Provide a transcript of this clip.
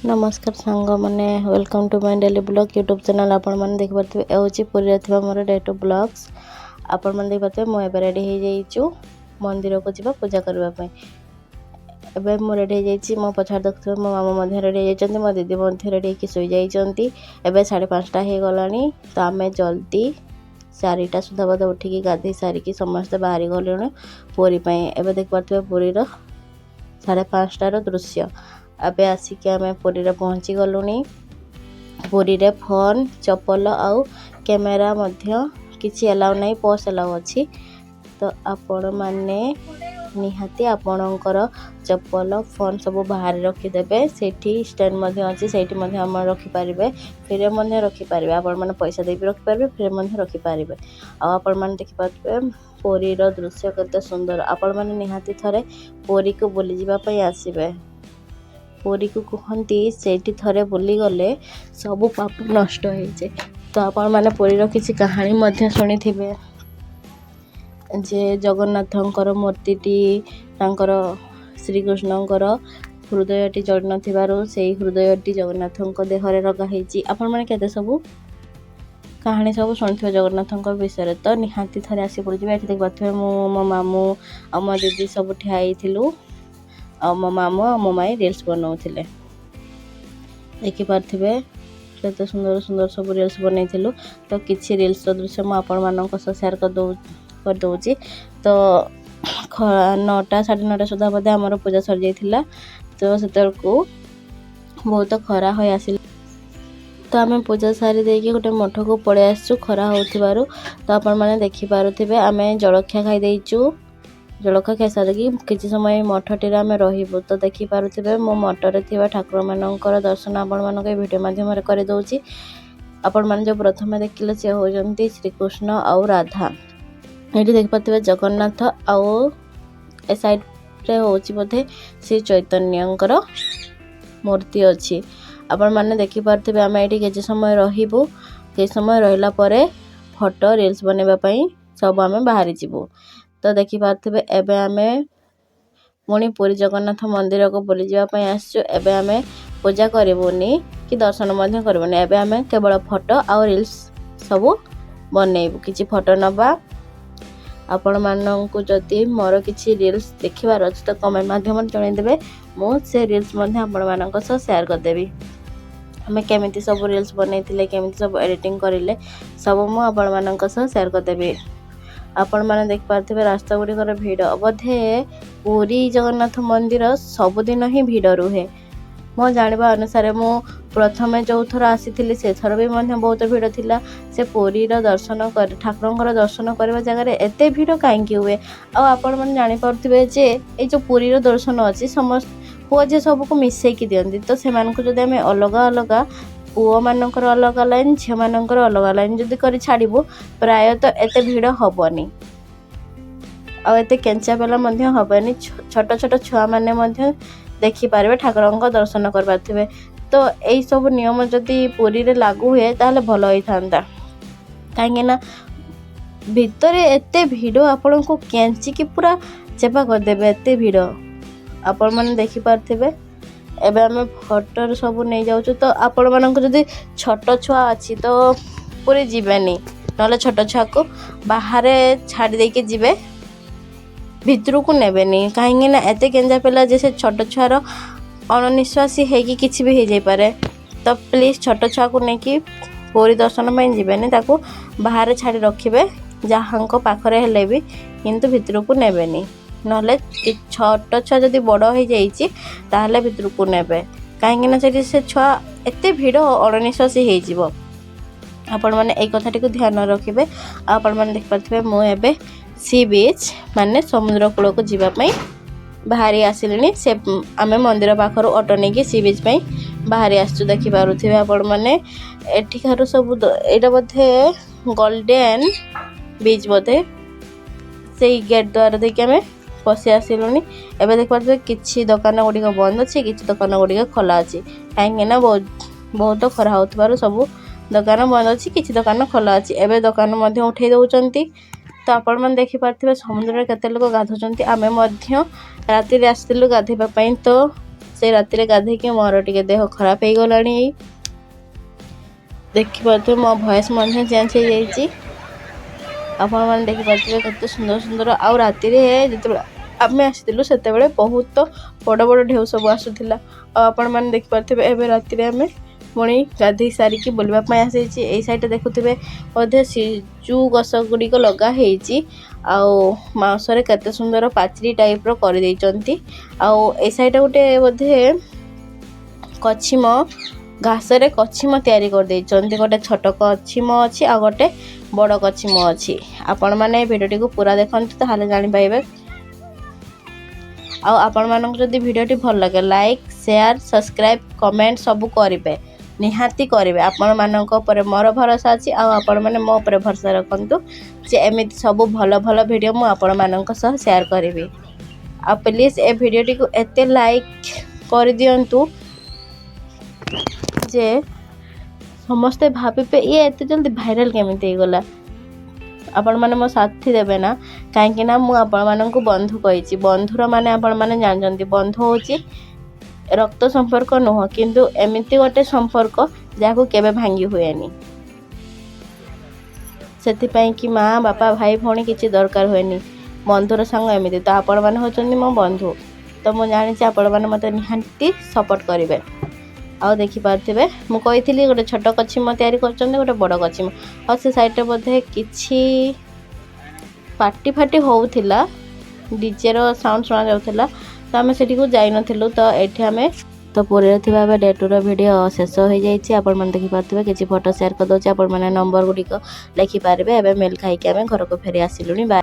नमस्कार सांग मैंने welcome to my daily blog YouTube channel. आपण मैंने देख पारे ये पुरी थी मोर डे टू ब्लॉग्स। आपण मैंने देख पारे मुझे रेडी हो जाइचु मंदिर को जीवा पूजा करने। एबे मु रेडी हो जाइए मो पछाड़ देखते मो मामा रेडी होती मो दीदी रेडी होकर शोई जाइए। एबे 5:30 हो गलानी तो आम जल्दी 4टा सुधा बोध उठिकी गाधे सारिकी समस्ते बाहरी गलुणु पुरी। एबे देख पारे पुरीर 5:30 दृश्य। अबे आसिक आम पुरी पहुँची गलुनी। पुरी रे फोन चप्पल आउ कैमेरा किसी अलाउ नहीं, पॉस अलाउ अच्छी। तो आपण माने निहाती आपणकर चप्पल फोन सब बाहर रखिदेवे। सेठी स्टैंड अच्छी से रखिपारे, फ्री रखिपारे। आपण मैंने पैसा दे रखिपारे, फ्री रखिपारे। आपण मैंने देखिपारे पुरी दृश्य केते सुंदर। आपण मैंने निहाती थरे पुरी को बुली जावाई आसबे। पुरी को कहती से थे बुली गले सब पाप नष्ट हो जाए। तो आपण मैंने पुरीर किसी कहानी शुणी थे जे जगन्नाथंकर मूर्तिटी तांकर श्रीकृष्णंकर हृदयटी जड़ न से हृदयटी जगन्नाथों देहरे लगाई। आपण मैंने केते सब कहानी सब शुणी जगन्नाथ विषय। तो निहाती थे आसी पड़ी ये देख पारे मो मामू आ मो दीदी सब ठियाई आ मो मामू आ मो माई रील्स बनाऊे। देखिपारे केते सुंदर सुंदर सब रील्स बनईलु। तो किसी रील्स दृश्य मुझे शेयर कर दौची। तो 9टा 9:30 सुधा बोधे आमर पूजा सरी जाइए। तो से बहुत खरा हो आसिल। तो आम पूजा सारी देकी गोटे मठ को पड़े आसु खरा हो। तो आपण मैंने देखिपे आम जलखिया खाईदेचु। जलखिया खाई सारिकी किसी समय मठटी आम रही। तो देखिपे मो मठरे थी ठाकुर मानकर दर्शन आपण मानक वीडियो माध्यम कर दौची। आपण मैंने जो प्रथम देखिले सी होती श्रीकृष्ण आउ राधा। ये देखिपे जगन्नाथ आउ ए साइड रे होची बोधे श्री चैतन्यंकर मूर्ति अच्छी। आपण मैंने देखिपे आम ये किसी समय रहीबू। कि समय रहिला परे फोटो रील्स बनवाई सब आम बाहरी जीवु। तो देखिपे एबे आमे पुणी पुरी जगन्नाथ मंदिर को बुली जावाई आसचु। एबे आमे पूजा करबुनी कि दर्शन करबुनी। एबे आमे केवल फोटो आउ रील्स सब बनइबु। किछि फोटो नबा। आपण माननकु जदि मोर किछि रील्स देखिबार अछि तो कमेंट माध्यम जणैदेबे। मु से रील्स आपण मानक सह शेयर कर देबी। हमें केमिति सब रील्स बनैथिले केमिति सब एडिटिंग करिले सब मु आपण मानक सह शेयर कर देबी। आपण माने देख पारथिबे रास्ता गुड़िकर भीड़ बोधे पुरी जगन्नाथ मंदिर सबुदिन ही भीड़ रुहे। मो जानिबा अनुसार मु प्रथमे जो थर आसी से थर भी बहुत भीड़ थिला। से पुरीर दर्शन कर ठाकुरंकर दर्शन करबा जगह रे एते भीड़ काहेकि हुए। आपण माने जानि पारथिबे जे ए जो पुरीर दर्शन अछि समस्त पुओ जे सब को मिसई की दियंती। तो से मानको जदि हमें अलग अलग पुओ मानकर अलग लाइन झील मानकर अलग लाइन जदि कर छाड़बू प्राय तो एते भीड़ हेनी। आते केंचा पेला हेनी। छोट छोट छुआ मैंने देखिपारे ठाकुर दर्शन कर पारे। तो यही सब नियम जदि पुरी रे लागू हुए ताहले भल होइथांता। कहीं भितर एते भीड़ आपण को केंची की पूरा चेपा करदेवे एते भीड़ आपण मैंने देखिपारे। एबे आमे फोटो सब नहीं जाऊँ। तो आपण मानक जदि छोट छुआ अच्छी तो पूरी जीवेनी ना छोट छुआ को बाहर छाड़ी देके जीवे भितर को नेबेनी। कहीं एते केंजा पेला जैसे छोट छुआर अणनिश्वासी है किसी भी हो जाई पारे। तो प्लीज छोट छुआ को लेकिन पूरी दर्शन में जीवेनी ताको बाहर छाड़ी रखिबे जहाँ पाखरे हेले भी किंतु भितर को नेबेनी। नले छोट छुआ जदि बड़ हो जाइए ताहले भितर को नेबे। कहीं से छुआ एते भीड़ अणनिश्वासी हो। आपण मैंने एक कथाटी को ध्यान रखिए। आपण मैंने देख पारे मुझे सी बीच माने समुद्र कूल को जीवाई बाहरी आसिली। से आम मंदिर पाखर ऑटो नहीं सी बीच बाहरी आसचु। देखिपे आपण मैंने एठिकार सब यहाँ बोधे गोल्डन बीच बोधे से गेट द्वारा देखिए आम पशि आसिलुनी। एबे देख पारे किछि दुकान गुड़िक बंद अच्छी किछि दुकान गुड़िक खोला अच्छी। कहीं बहुत खरा हो सब दुकान बंद अच्छी किछि दुकान खोला अच्छी। एबे दुकान उठे दौरान। तो आपण मैंने देखिपारे समुद्र में केते लोक गाधुचंती। आमे राति आसलु गाधेवाई। तो से राति गाधेक मोर टे देह खराब हो गला। देखिए मो भॉइस चेंज हो जाइए। आपण मैंने देखिपे कत सुंदर सुंदर आउ राति जो आम आसलु से बहुत बड़ बड़ ढेउ सब आसूला। आपण मैंने देखिपे एवं राति आम पुणी गाधे सारिकी बुलवाई आसी। यही साइड देखुवे बोधे सिजु गस गुड़िक लगाई आउसरे केते सुंदर पाचरी टाइप कर साइड गोटे बोधे कछिम घास रे कछिम तैयारी कर देइचंती। गोटे छोट कछिम अच्छी आ गोटे बड़ कछिम अच्छी। आपण मैंने भिडियोटी को पूरा देखते ताहले जानि पाइबे। आपण मानक जदि भिडियोटी भल लगे लाइक शेयर सब्सक्राइब कमेंट सब करेंगे निहाती करेंगे। आपण मानक ऊपर मोर भरोसा अच्छी आपण मैंने मो ऊपर भरोसा रखंतु जे एमिति सब भल भल भिडियो मु आपण मानक सह शेयर करेंगे। आ प्लीज ए भिडियोटी को एते लाइक कर दियंतु जे समस्ते भावे ये एत जल्दी भाइराल केमिति गला। आपण माने मो साथी देबे ना कहीं ना मु आपण मानक बंधु कही। बंधुर माने आपण माने जानजंती बंधु होची रक्त संपर्क नुह किंतु एमिति गोटे संपर्क जाको केबे भांगी हुएनी। सेति कि माँ बापा भाई भौणी किसी दरकार हुएनी बंधुर संग एमिति। तो आपण माने होचंदी मो बंधु। तो मु जानी आपण माने मते निहांती सपोर्ट करेंगे। आउ देखिपे मुझे गोटे छोट कछिम तैयारी कर गोटे बड़ कछिम आ से साइड बोधे किछि पार्टी फाटी होउथिला डीजे रो साउंड सुना जाउथिला। तो आम से जाई नथिलु। तो एठी आमे तो पूरे थिबा डे टू वीडियो शेष हो जाइए। आपण मैंने देखिपे किसी फोटो शेयर कर दो। आपण मैंने नंबर गुड़िक लिखिपारे। एवं मेल खाई आम घर को फेरी आसिलुनी।